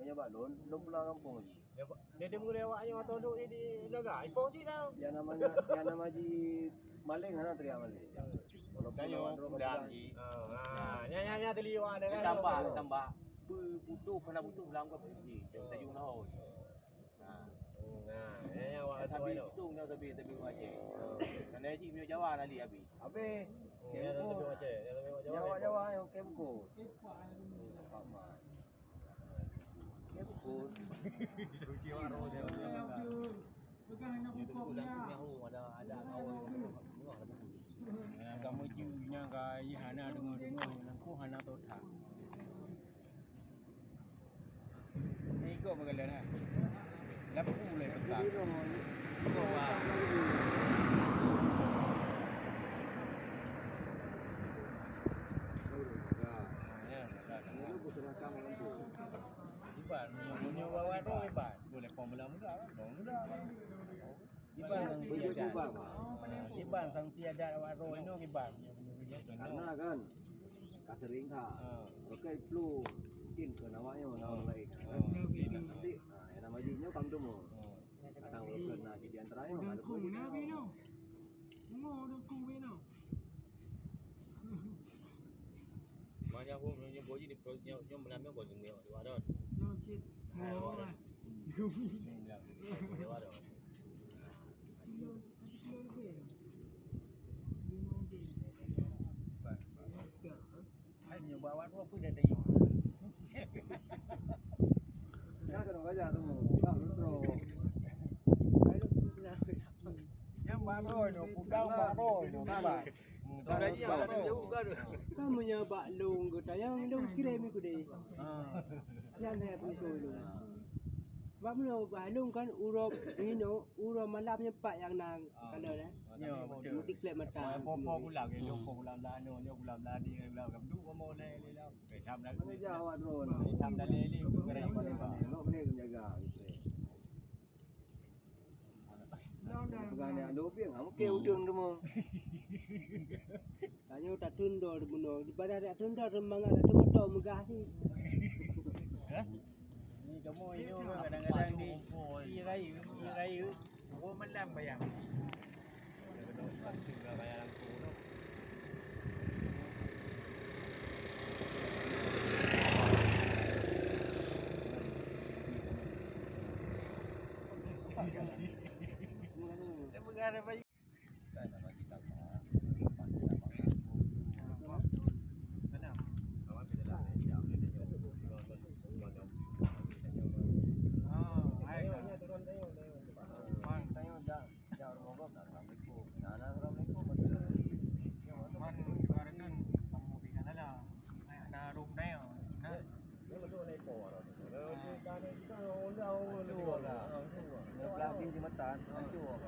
menyebab don pulang kampung lagi. Dia mula awaknya atau duduk di Naga. Ipo sih tau. Yang nama Haji maling ana teriak maling. Tanya udang ji. Nya teliwa ada kan. Tambak. Butuh kena butuh dalam ke pergi. Kita jumpa laut. Nya awak tapi tung dah tapi Aceh. Kan Haji punya Jawa nanti habis. Habis. Ya tapi Aceh. Jawa yang kemko. Kemko. Rugi waro dia. Bukan hanya pokoknya. Ada awal. Kamu jiwnya kaya hana dengar-dengar nangku hana tota. Ini kok bagaimana dah? Lapu mulai petang. Kau wah. Iban, punya bawa tu iban. Boleh pemula muda kan? Muda. Iban sang tiada. Iban sang tiada awak roh ini iban. Karena kan kasering tak. Oke flu mungkin ke namanya nama lain. Nanti yang nama jinya kamu tu mau. Kadang kena di antaranya ada pun. Banyak pun punya boji di perutnya melamnya boji dia ada. Nyocit. Hanya bawa tu apa dah tengok. Dah kena baca tu mau. Tak betul. Yang baru ni, kudang baru ni, nampak. Dah ji ada jauh kan. Kamu nyabak long ke tayang dong kirim aku deh. Yang saya tentu itu. Sebab mana balung kan urap ino malamnya pak yang nang kalau dah. Ya betul. Mesti klep mata. Popo pulang ke Joko pulang lano, dia pulang ladi pulang kam du mau le lah. Sam dah. Jawa drone. Sam dah le ni ku kena Mana nak boleh menjaga gitu. Bukan ada piang, kamu ke udang tu mau. Tanya tak tunda di mana. Di pada tak tunda remang ada tunda megah sih. Ni kamu ini kadang-kadang ni iya raya. Oh malam bayang. Kadang pasti enggak bayar langsung tu. Dia mengarah bayi. Belakang jembatan, hancur.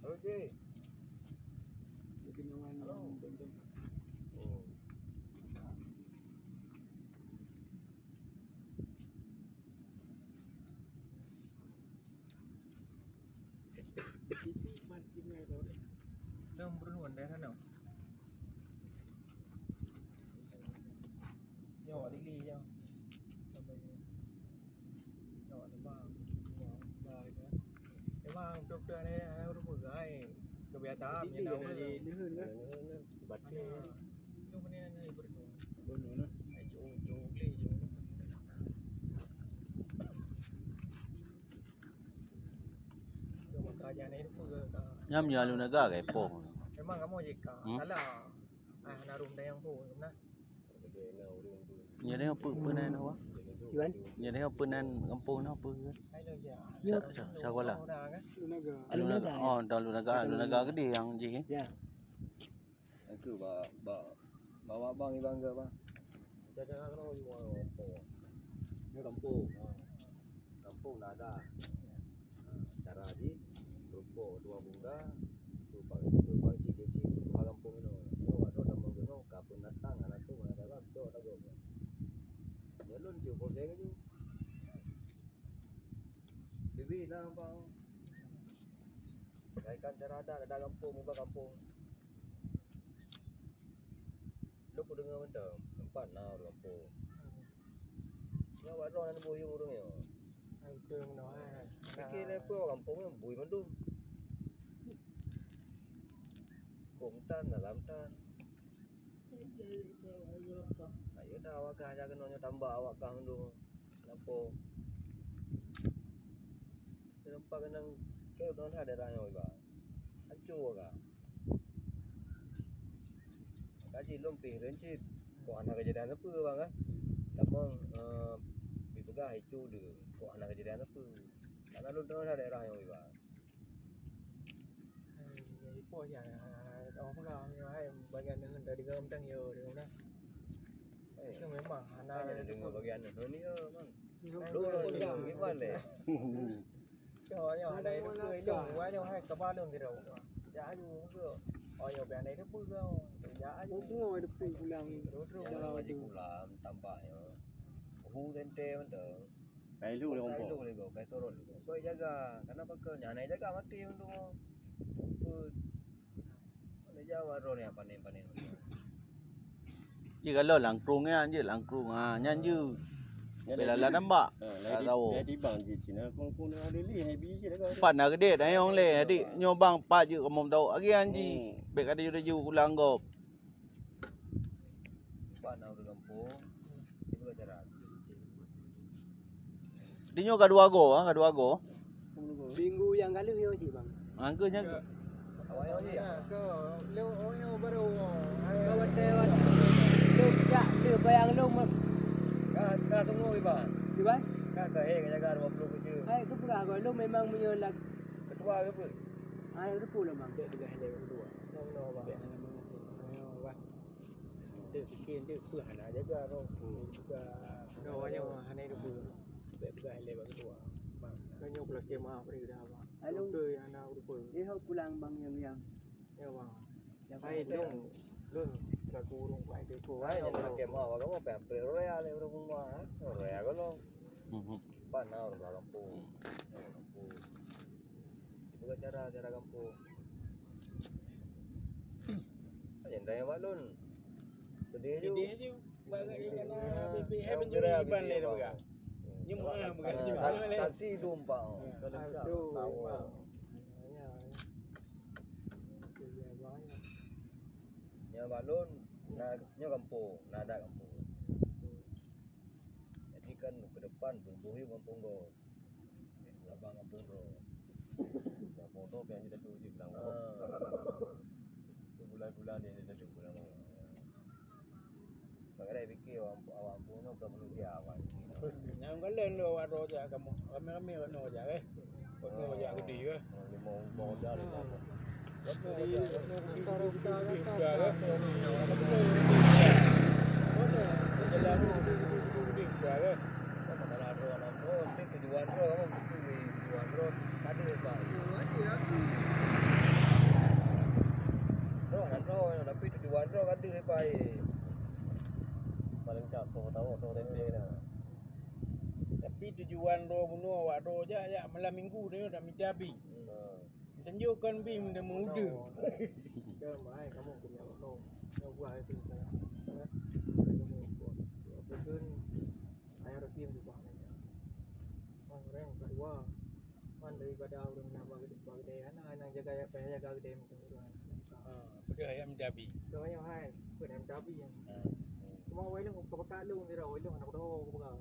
Okey. Đang beruan dah sana. Nyawa tinggi je. Sampai nyawa tebang. Dah itu. Memang doktor ni orang bergai. Kebiasaan ni nama dia. Baca. Lu ni beruan. kono nah. Jo beli jo. Makanya ni pun Nyam ya Alue Naga ke po. memang kamu jika alah narum dayang pun nah. Nya dia apa penan awak? Cuan Nya dia penan kampung na apa ke? Yo. Sekolah. Alue Naga. Oh, Alue Naga gede yang je. Ya. Itu bawa bang bangga bang. Jaga kalau Ini kampung. Kampung nada. Cara di ruko dua bunda. Tu pak si je kampung ini. Yo ada nama geno kapun datang anak tu mana dalam tu ada go. Jalun je boleh ke tu. Bibi nak bang. Kaikan cara ada kampung iba kampung. Lu pun dengar benda tempat nak kampung. Nak buat orang nak boyong orang yo. itu menolak. Fikir lepa kampung yang bui mandum. Kumtan dalam tan. Ayo dah awak kah jaga nonyo tambak awak kah mandum. Kenapa? Tempat kenang ke non ada rayo iba. Hancur kah? Kaji lompih rencit. Kok anak kejadian apa bang ah? Tamang pegah itu dia. Kok anak kejadian apa? Karena lu non ada rayo iba. Ipo ya orang pegang yang bagian dengan dari dalam tang yo dia mana. Itu memang Hanya anak ada dengar bagian ni bang. Lu gimana le? cho ada itu ilung quá cho hai cả ba đường thì đâu. Giá ju ke. Oh yo bên này nó pun ke. Giá ju ngồi được pulang. Jangan wajib ulam tambah yo. Hu tente mende. Kai lu le Kai kampung. lu le go, kai turun le go. Kau jaga, kenapa ke nyane jaga mati untuk. Mana Jawa ro ni panen. Ji kalau langkrung ya je langkrung nyan je. Bela la nambak. Tak tahu. Dia bang je Cina kong ni ada li hai bi je dah. Pat nak gede dah yang le adik nyobang pat je kamu tahu agi anji. Bek ada ju ulang gop. Pak nak urus kampung. Itu cara. Dinyo kadua go. Minggu yang lalu yo sih bang. Angkanya Awak yang ni. ke leu yo baru. Kau ada lu tak lu bayang lu Kak tunggu iba. Cuan. Kak jaga 20 je. Hai tu pula kau lu memang menyelag. Ketua ke apa? Ada pula bang. Dia juga hele kedua. No bang. Wah. Dia fikir dia pun anak jaga ro. Juga no yo hane du pun. Juga hele kedua. Bang. Kau nyok lah ke maaf ri dah bang. Halo. Ke anak du pun. Dia pulang bang yang. Ya bang. Hai lung lagu urung pai ke ko. Ay, yang nak kemah awak kamu pempre roya le urung rumah. Roya kono. Pak nak urus kampung. Itu cara kampung. Yang dah balun. Sedih ju. Dia je bagai kena BBM je ban le dah. Nhưng mà bukan taksi tumpang. Aduh. Nya balun nya kampung, nada kampung. Jadi kan ke depan buhi kampung go. Labang kampung ro. Ya foto yang kita tuju bilang. Bulan-bulan ni kita tuju bilang. Pakai fikir awak kampung no ke manusia awak. Nam có lên rồi qua rồi dạ cầm mấy nồi dạ cái nồi dạ cái đi cái Mau dah ni. Paling tak tahu tempe dah. Tapi tujuan ro bunuh awak ro je ya malam minggu dia dah minta bi. Tunjukkan bi minta muda. Ke mai kamu punya no. No buat itu. Betul. Ayah rutin tu bang. Orang kedua. Man daripada orang nama gede anak jaga gede macam tu. Sudah ayam minta bi. So yang hai, pun yang tapi yang. mau wae lu pokok lu ni ro lu anak do ko ba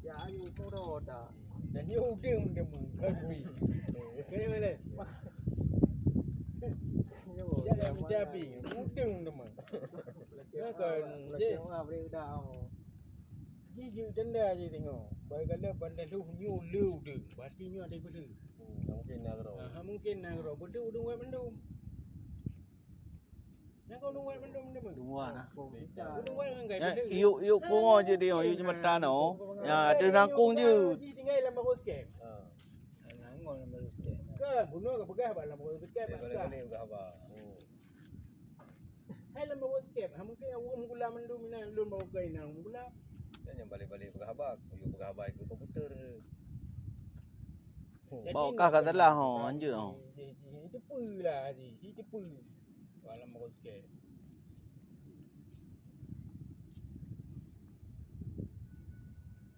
ya ayu ko do da Dan dia udang dia kan bi. Kaya mana? Jangan mencapi, udang teman. Ya kan dia beri udang jiju denda je tengok. Baik kala bandar lu new lu de, pastinya ada benda. Mungkin nak ro. Mungkin nak ro. Benda udang wet mendum. Yang kau udang wet mendum dia mah. Dua nah. Udang wet kan Ya, benda. yuk pungo je dia, yuk jembatan oh. Ya, ada nangkung je. Ji tinggal dalam bagus scam. nangol na baru sikit Kan, bunuh ke pegah ba dalam bagus scam. Balik-balik ke apa? Hai dalam bagus scam. Mungkin awak menggulam mendum ni lun bawa kain nang menggulam. Jangan balik-balik ke habak. Yo ke habak ikut komputer. Bawa kah kata lah ho, anjir ho. Itu pula ji, itu pul. Dalam bagus scam.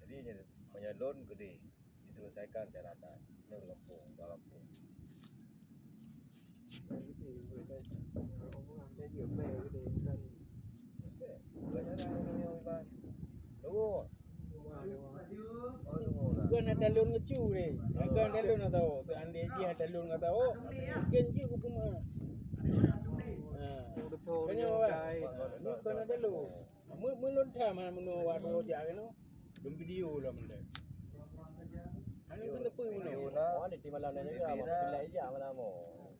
Jadi menyalon gede diselesaikan daratan ke Lampung, Lampung. Kan ada lun ngecu ni. Kan ada lun tahu. Kan dia ji ada lun tahu. Mungkin ji aku pun. Kanya apa? Ni kan ada lun. Mulun tham menu wadu ja kan. Dum video lah mende. Anu kan tepu menu. Oh, di malam ni juga pilih aja malam mo.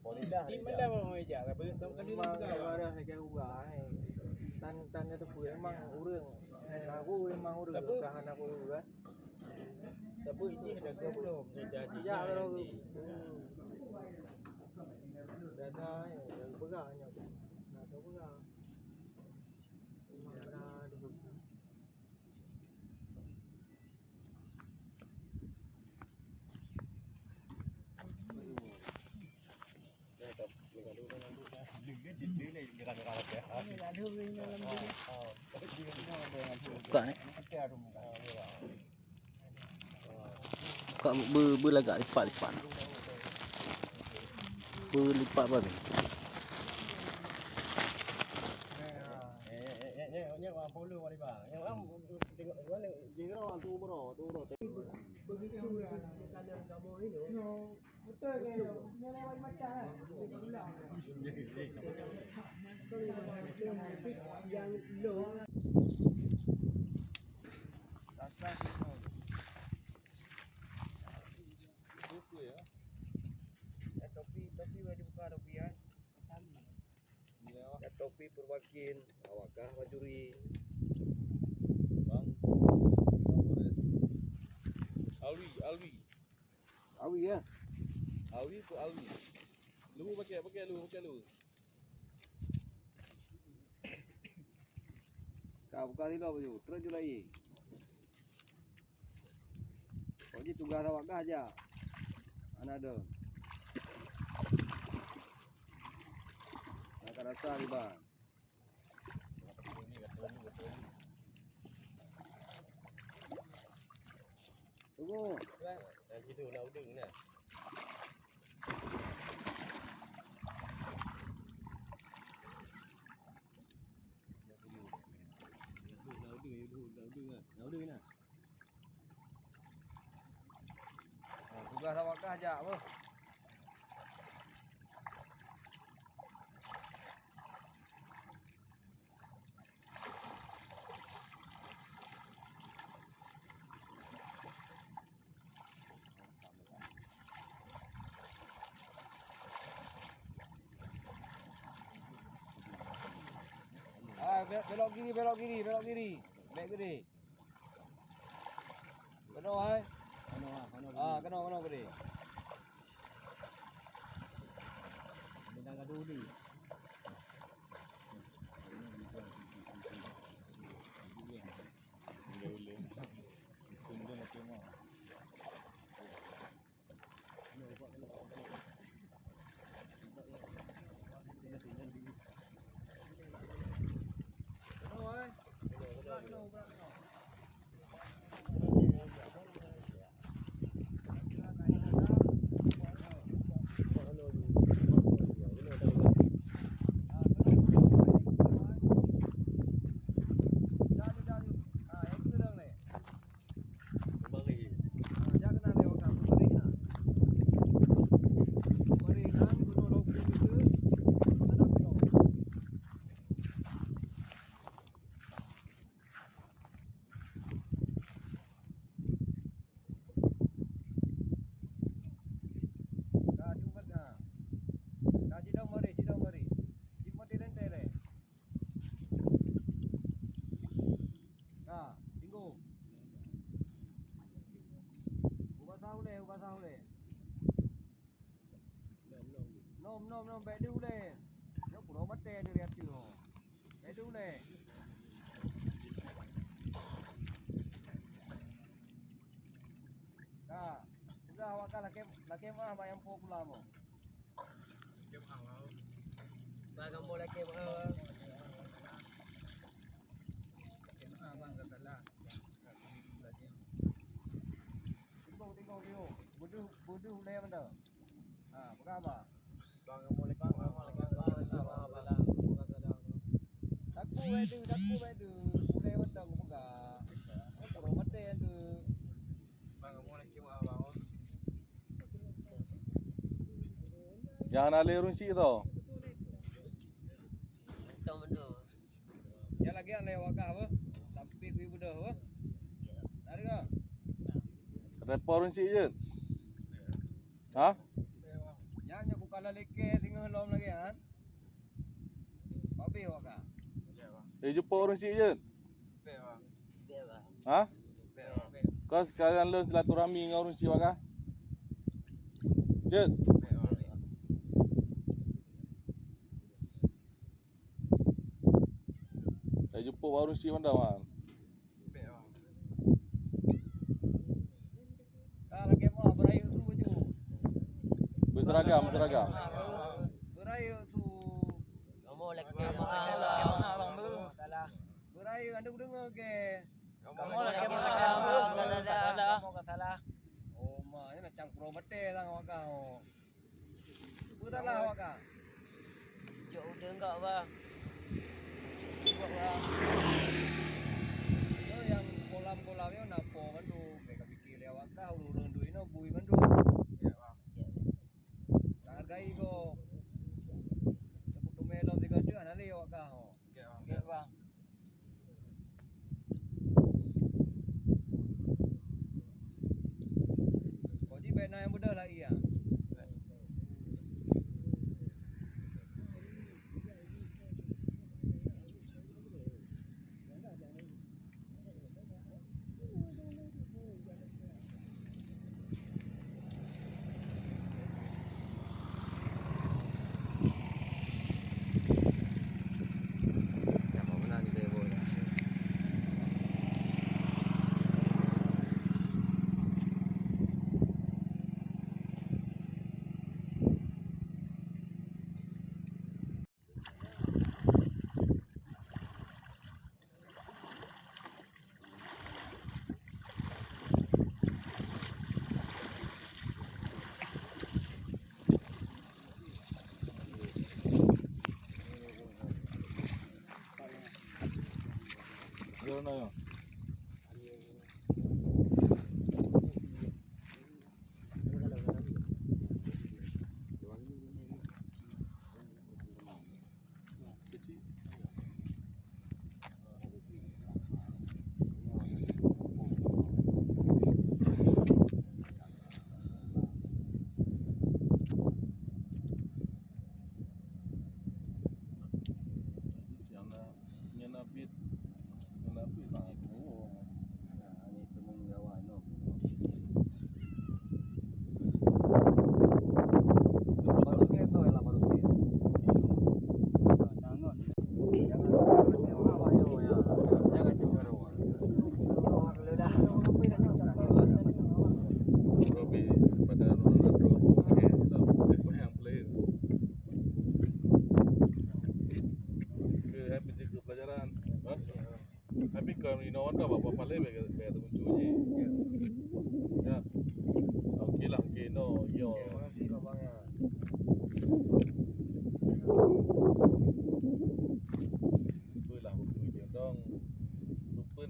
Polidah. Di malam mau aja tapi kali ni ada saya ubah tan itu emang urang aku emang urang kahan aku juga tapi ini ada ke belum? Jadi ya kalau data yang pegangnya atau pegang mana dulu Buka ni. Buka berlagak lipat-lipat. Berlipat apa ni? Yang orang follow wali bang. Yang orang tengok mana jero tu bro. Begitu kalau kamu ini. Betul ke? Nilai macam yang low. Buku ya. Topi wajib buka topi ya. Ya topi perwakin, awakah wajuri. Bang. Alwi ya. Alwi ke Alwi. Lu pakai lu. Kau buka ni lah baju. Terus je lagi. Kau je tugas awak kah aja. Anak ada. Nak rasa ni bang. Tunggu. Dah gitu nak udang ni. Tugas awak kah ajak apa? Belok kiri. Baik gede. Kena hai. Kena gede. Benda gaduh ni. nom baik dulu le. Yo pura mate dia lihat tu. Baik dulu le. Nah, udah awak kan laki mah bayang po pula mo. Bagang mo laki mah. Tengok dia. Bodoh le mana? Ah, berapa? Bagang mo laki Daku bedu. Mulai wendang buka. Pura mate tu. Bagang mo laki mah bang. Jangan alih runsi tu. Ya lagi yang lewat apa? Sampai kui budak apa? Dari ke? Repor runsi je. Ha? Yang bukan lelaki tinggal lom lagi kan? Papi waka. Jumpa runsi je. Ha? Kau sekarang lu silaturahmi dengan runsi waka? Je. Jumpa baru si mana man. Kalau kemah berayu tu baju. Berseragam. Berayu tu. Kamu lagi kemah bang bu. Berayu anda dengar ke? Kamu lagi kemah bang. Kamu salah. Oh mah, ini macam pro mate lang waka. Betul lah waka. Jo udah enggak bang. Itu yang kolam-kolamnya napo mandu, mereka pikir lewat kau urun duit no bui mandu. Hargai go. Aku melom 3 juta nanti lewat kau. Okey bang. Kau ji bena yang muda lah iya. Mana ya?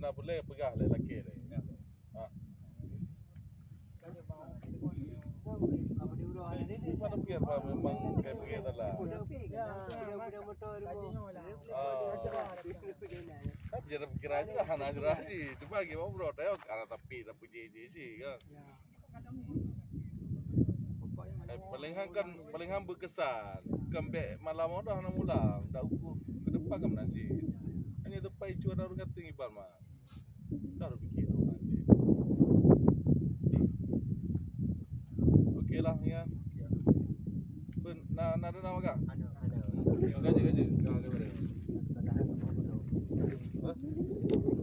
Boleh pegah lelaki ni. Ha. Mana pikir apa memang kayak begitu lah. Tapi jangan pikir aja lah anak sih. Cuma gimana bro, tengok anak tapi jeje sih kan. Paling ham berkesan. Kembek malam dah nak mulang, dah ukur ke depan kan nanti. Hanya depan itu ada orang tinggi bal mah. Dah fikir tu nanti. Okeylah ya. Nak ada nama kah? Ada. Gaji. Jangan ke mana? Kadahan sama betul. Ha?